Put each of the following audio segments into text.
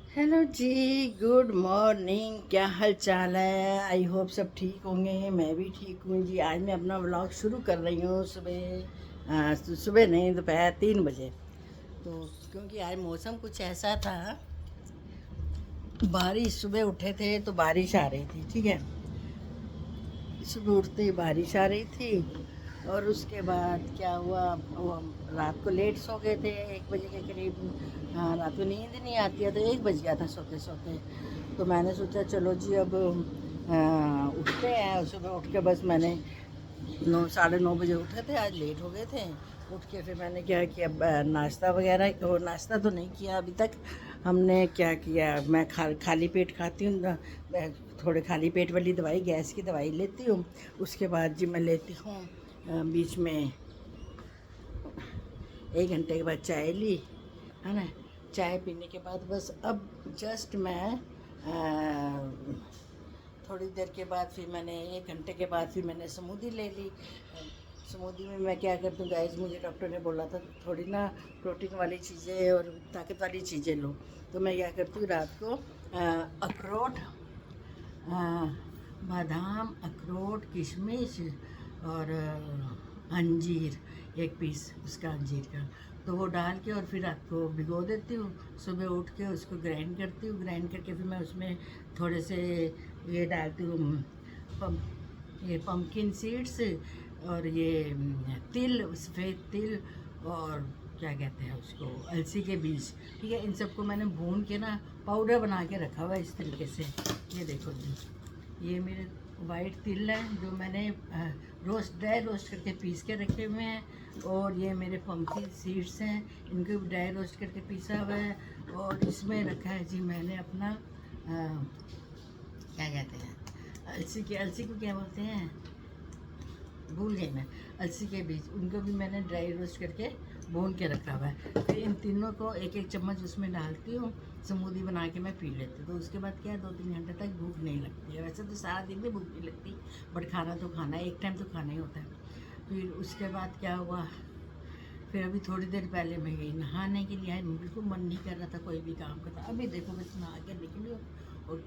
Hello जी। Good morning. क्या हाल चाल है? आई होप सब ठीक होंगे। मैं भी ठीक हूँ जी। आज मैं अपना व्लॉग शुरू कर रही हूँ सुबह नहीं, दोपहर 3 बजे। तो क्योंकि आज मौसम कुछ ऐसा था, बारिश, सुबह उठे थे तो बारिश आ रही थी। ठीक है, सुबह उठते ही बारिश आ रही थी। और उसके बाद क्या हुआ, वो हम रात को लेट सो गए थे, 1 बजे के करीब। हाँ, रात को नींद नहीं आती है तो 1 बज गया था सोते सोते। तो मैंने सोचा चलो जी अब उठते हैं। सुबह उठ के बस मैंने 9, 9:30 बजे उठे थे, आज लेट हो गए थे। उठ के फिर मैंने क्या किया, नाश्ता वगैरह, और नाश्ता तो नहीं किया अभी तक। हमने क्या किया, मैं खाली पेट खाती हूँ मैं थोड़े खाली पेट वाली दवाई, गैस की दवाई लेती हूँ। उसके बाद जी मैं लेती हूँ बीच में 1 घंटे के बाद चाय ली, है ना। चाय पीने के बाद बस अब जस्ट मैं थोड़ी देर के बाद फिर मैंने 1 घंटे के बाद फिर मैंने स्मूदी ले ली। स्मूदी में मैं क्या करती हूँ गाइस, मुझे डॉक्टर ने बोला था थोड़ी ना प्रोटीन वाली चीज़ें और ताकत वाली चीज़ें लो। तो मैं क्या करती हूँ रात को अखरोट, बादाम, अखरोट, किशमिश और अंजीर, 1 पीस उसका अंजीर का, तो वो डाल के और फिर रात को भिगो देती हूँ। सुबह उठ के उसको ग्राइंड करती हूँ, ग्राइंड करके फिर मैं उसमें थोड़े से ये डालती हूँ, पम ये पम्पकिन सीड्स, और ये तिल, सफ़ेद तिल, और क्या कहते हैं उसको, अलसी के बीज। ठीक है, इन सबको मैंने भून के ना पाउडर बना के रखा हुआ है इस तरीके से। ये देखो जी, ये मेरे वाइट तिल हैं जो मैंने ड्राई रोस्ट करके पीस के रखे हुए हैं। और ये मेरे पम्पकिन सीड्स हैं, इनको भी ड्राई रोस्ट करके पीसा हुआ है। और इसमें रखा है जी मैंने अपना क्या कहते हैं, अलसी को क्या बोलते हैं, भूल गई मैं, अलसी के बीज, उनको भी मैंने ड्राई रोस्ट करके भून के रखा हुआ है। फिर इन तीनों को 1-1 चम्मच उसमें डालती हूँ, स्मूदी बना के मैं पी लेती हूँ। तो उसके बाद क्या है, 2-3 घंटे तक भूख नहीं लगती है। वैसे तो सारा दिन भी भूख नहीं लगती, बट खाना तो खाना है, एक टाइम तो खाना ही होता है। फिर उसके बाद क्या हुआ, फिर अभी थोड़ी देर पहले मैं गई नहाने के लिए। बिल्कुल मन नहीं कर रहा था कोई भी काम करता। अभी देखो बस नहा के निकली हूँ, और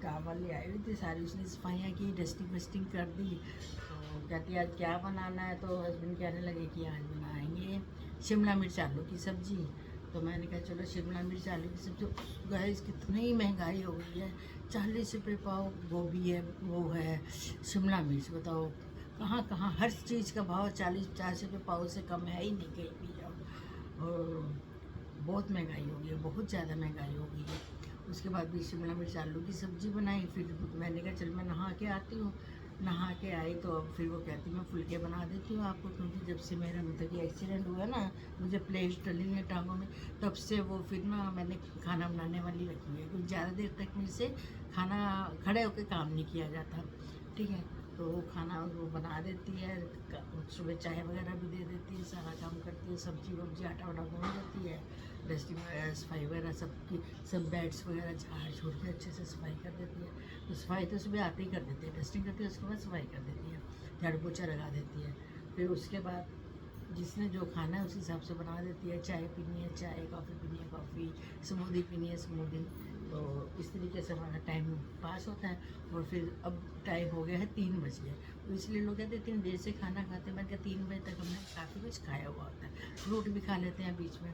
काम वाली आई हुई थी सारी, उसने सफाइयाँ की, डस्टिंग वस्टिंग कर दी। तो कहती आज क्या बनाना है, तो हस्बैंड कहने लगे कि आज बनाएंगे शिमला मिर्च आलू की सब्ज़ी। तो मैंने कहा चलो शिमला मिर्च आलू की सब्ज़ी। गैस कितनी महंगाई हो गई है, 40 रुपये पाव गोभी है, वो है शिमला मिर्च, बताओ कहाँ कहाँ हर चीज़ का भाव 40-50 रुपये पाव से कम है ही नहीं कहीं भी जाओ। और बहुत महंगाई हो गई है, बहुत ज़्यादा महंगाई हो गई है। उसके बाद भी शिमला मिर्च आलू की सब्ज़ी बनाई। फिर मैंने कहा चल मैं नहा के आती हूँ। नहा के आई तो अब फिर वो कहती मैं फुलके बना देती हूँ आपको, क्योंकि जब से मेरा मतलब कि एक्सीडेंट हुआ ना, मुझे प्लेट डली है टांगों में, तब से वो फिर ना मैंने खाना बनाने वाली रखी है, क्योंकि ज़्यादा देर तक मुझसे खाना खड़े होकर काम नहीं किया जाता। ठीक है, तो वो खाना वो बना देती है, सुबह चाय वगैरह भी दे देती है, सारा काम करती है, सब्जी वब्जी आटा वाटा भून देती है, डस्टिंग वगैरह सफाई वगैरह सबकी, सब बेड्स वगैरह झाड़ झूड़ के अच्छे से सफाई कर देती है। तो सफाई तो सुबह आते ही कर देती है, डस्टिंग करती है, उसके बाद सफाई कर देती है, झाड़ू पोछा लगा देती है। फिर उसके बाद जिसने जो खाना है उस हिसाब से बना देती है। चाय पीनी है चाय, कॉफ़ी पीनी है कॉफ़ी, स्मूदी पीनी है स्मूदी। तो इस तरीके से हमारा टाइम पास होता है। और फिर अब टाइम हो गया है 3 बज गए, तो इसलिए लोग कहते हैं इतनी देर से खाना खाते हैं। मैंने कहा 3 बजे तक हमने काफ़ी कुछ खाया हुआ होता है, फ्रूट भी खा लेते हैं बीच में।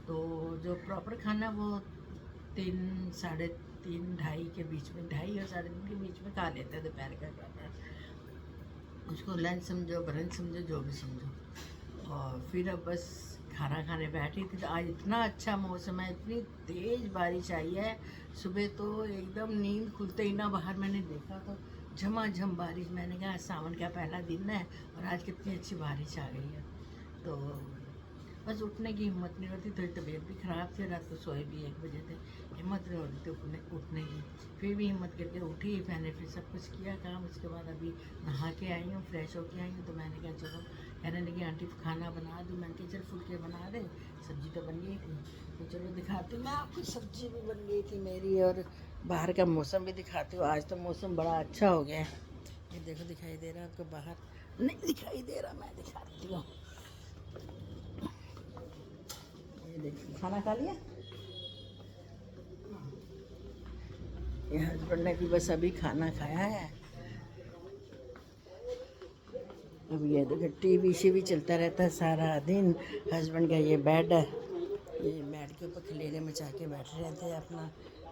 तो जो प्रॉपर खाना वो 3, 3:30, 2:30 के बीच में, 2:30 और 3:30 के बीच में खा लेते हैं दोपहर का खाना। उसको लंच समझो, ब्रंच समझो, जो भी समझो। और फिर अब बस खाना खाने बैठी थी, तो आज इतना अच्छा मौसम है, इतनी तेज़ बारिश आई है। सुबह तो एकदम नींद खुलते ही ना बाहर मैंने देखा तो झमाझम बारिश। मैंने कहा सावन का पहला दिन है और आज कितनी अच्छी बारिश आ गई है। तो बस उठने की हिम्मत नहीं होती, थोड़ी तबीयत भी ख़राब थी, रात को सोए भी 1 बजे थे, हिम्मत नहीं हो रही थी उठने की। फिर भी हिम्मत करके उठी, मैंने फिर सब कुछ किया काम। उसके बाद अभी नहा के आई हूँ, फ्रेश होके आई हूँ। तो मैंने कहा चलो, कहने लगी आंटी खाना बना दूँ। मैंने कहा चल फुलके बना दे, सब्ज़ी तो बन गई थी। तो चलो दिखाती हूँ मैं आपको, सब्ज़ी भी बन गई थी मेरी, और बाहर का मौसम भी दिखाती हूँ। आज तो मौसम बड़ा अच्छा हो गया है। ये देखो, दिखाई दे रहा है आपको? बाहर नहीं दिखाई दे रहा, मैं दिखाती हूँ। ये देखिए, खाना खा लिया? ये हस्बैंड ने भी बस अभी खाना खाया है। अब ये देखो टीवी शीवी चलता रहता है सारा दिन। हस्बैंड का ये बेड है, ये बेड के ऊपर खलेरे में जाके बैठे रहते हैं अपना।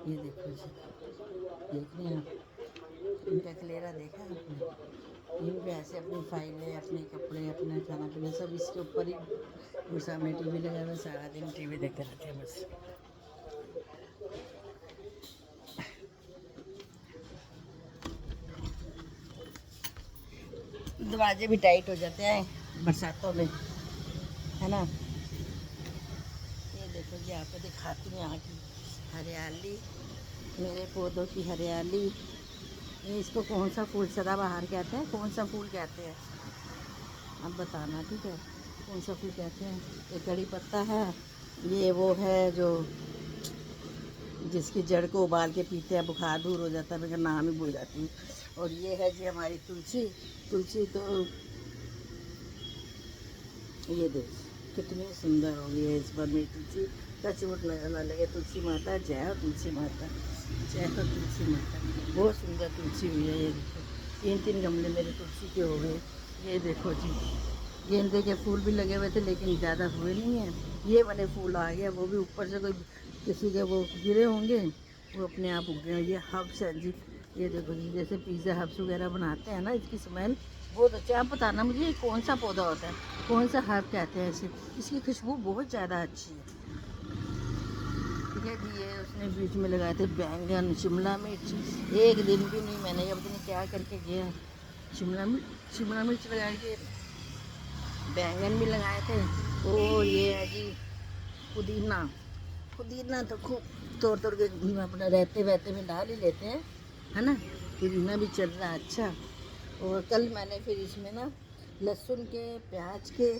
ये देखो जी, देख रहे हैं इनका खलेरा देखा आपने। इन पे ऐसे अपनी फाइलें, अपने कपड़े, अपना खाना पीना सब इसके ऊपर ही। और सामने टीवी लगा हुआ है, सारा दिन टीवी देखते रहते हैं बस। दरवाजे भी टाइट हो जाते हैं बरसातों में, है ना। ये देखो जी, आपको दिखाती हूँ यहाँ की हरियाली, मेरे पौधों की हरियाली। ये इसको कौन सा फूल सदाबहार कहते हैं, कौन सा फूल कहते हैं आप बताना, ठीक है। कौन सा फूल कहते हैं। ये कड़ी पत्ता है, ये वो है जो जिसकी जड़ को उबाल के पीते हैं, बुखार दूर हो जाता है, मेरा नाम ही भूल जाती हूँ। और ये है जी हमारी तुलसी। तुलसी तो ये देख कितनी सुंदर हो गई है इस बार मेरी तुलसी। टचवुड ना लगे, तुलसी माता जय हो, तुलसी माता जय हो, तुलसी माता। बहुत सुंदर तुलसी हुई है। ये देखो 3-3 गमले मेरे तुलसी के हो गए। ये देखो जी, गेंदे के फूल भी लगे हुए थे लेकिन ज़्यादा हुए नहीं हैं। ये वाले फूल आ गए, वो भी ऊपर से कोई किसी के वो गिरे होंगे, वो अपने आप उग गए। ये हब्स है जी, ये देखो जी, जैसे पिज़्ज़ा हब्स वगैरह बनाते हैं ना, इसकी स्मेल बहुत अच्छा। आप बताना मुझे ये कौन सा पौधा होता है, कौन सा हर्ब कहते हैं इसे। इसकी खुशबू बहुत ज़्यादा अच्छी है। ठीक है जी, ये उसने बीच में लगाए थे बैंगन, शिमला मिर्च। एक दिन भी नहीं, मैंने अब दिन क्या करके गया, शिमला मिर्च लगा के बैंगन भी लगाए थे। और ये है जी पुदीना। पुदीना तो खूब तोड़ तोड़ के अपना रहते वहते में डाल ही लेते हैं, है ना। पुदीना भी चल रहा है अच्छा। और कल मैंने फिर इसमें ना लहसुन के, प्याज के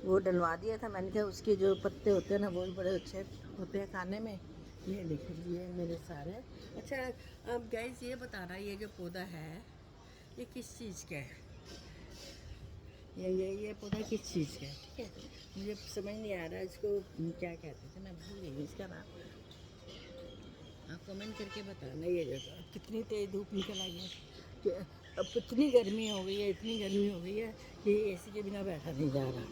वो डलवा दिया था। मैंने कहा उसके जो पत्ते होते हैं ना, वो भी बड़े अच्छे होते हैं खाने में। ये देखिए ये मेरे सारे। अच्छा अब गाइस ये बताना, ये जो पौधा है ये किस चीज़ का है। ये पौधा किस चीज़ का है, ठीक है। मुझे समझ नहीं आ रहा इसको क्या कहते थे, मैं भूल गई इसका नाम। आप कमेंट करके बताना। ये जगह कितनी तेज़ धूप निकल आई है कि अब इतनी गर्मी हो गई है, इतनी गर्मी हो गई है कि एसी के बिना बैठा नहीं जा रहा।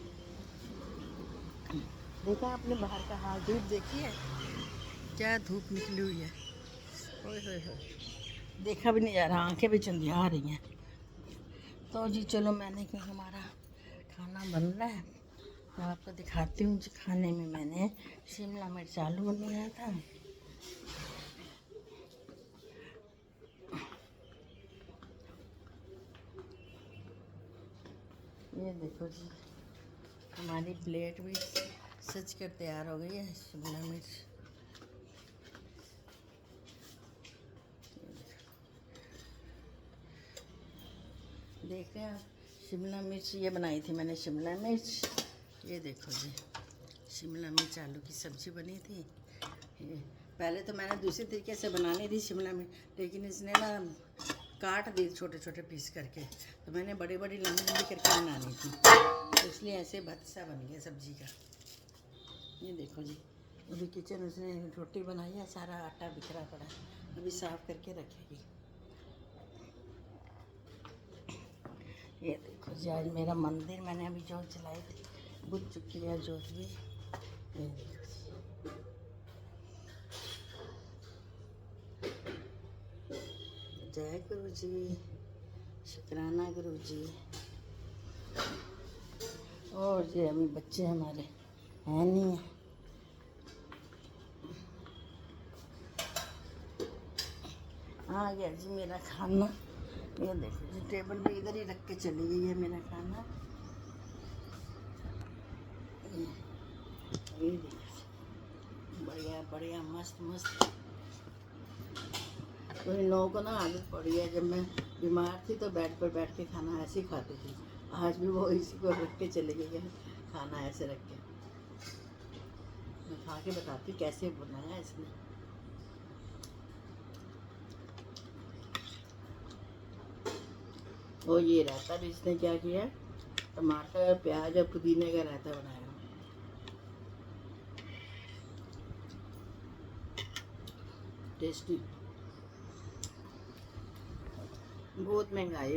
देखा आपने बाहर का हाल, धूप देखी है क्या, धूप निकली हुई है। ओए होए होए, देखा भी नहीं जा रहा, आंखें भी चंदिया आ रही हैं। तो जी चलो, मैंने कहा हमारा खाना बन रहा है तो आपको दिखाती हूँ जी। खाने में मैंने शिमला मिर्च आलू बनाया था। ये देखो जी, हमारी प्लेट भी सज कर तैयार हो गई है। शिमला मिर्च देख रहे हैं आप, शिमला मिर्च ये बनाई थी मैंने, शिमला मिर्च। ये देखो जी, शिमला मिर्च आलू की सब्ज़ी बनी थी। ये पहले तो मैंने दूसरे तरीके से बनानी थी शिमला मिर्च, लेकिन इसने ना काट दी छोटे छोटे पीस करके, तो मैंने बड़ी बड़ी लंबी लंबी करके बनानी थी, तो इसलिए ऐसे भत सा बन गया सब्ज़ी का। ये देखो जी, अभी किचन उसने रोटी बनाई है, सारा आटा बिखरा पड़ा है, अभी साफ़ करके रखेगी। ये देखो जी, आज मेरा मंदिर मैंने अभी जोत जलाई थी, बुझ चुकी है जोत भी। ये देखो जी, जय गुरु जी, शुक्राना गुरु जी। और ये अभी बच्चे हमारे हैं नहीं है। आ गया जी मेरा खाना। ये देखो जी, टेबल पे इधर ही रख के चली गई है मेरा खाना। ये देखो, बढ़िया बढ़िया मस्त मस्त। तो इन लोगों को ना आदत पड़ी है, जब मैं बीमार थी तो बेड पर बैठ के खाना ऐसे ही खाती थी। आज भी वो इसी को रख के चली गई है, खाना ऐसे रख के। मैं खा के बताती कैसे बनाया इसने। और ये रायता भी इसने क्या किया, टमाटर प्याज और पुदीने का रायता बनाया। टेस्टी। बहुत महंगाई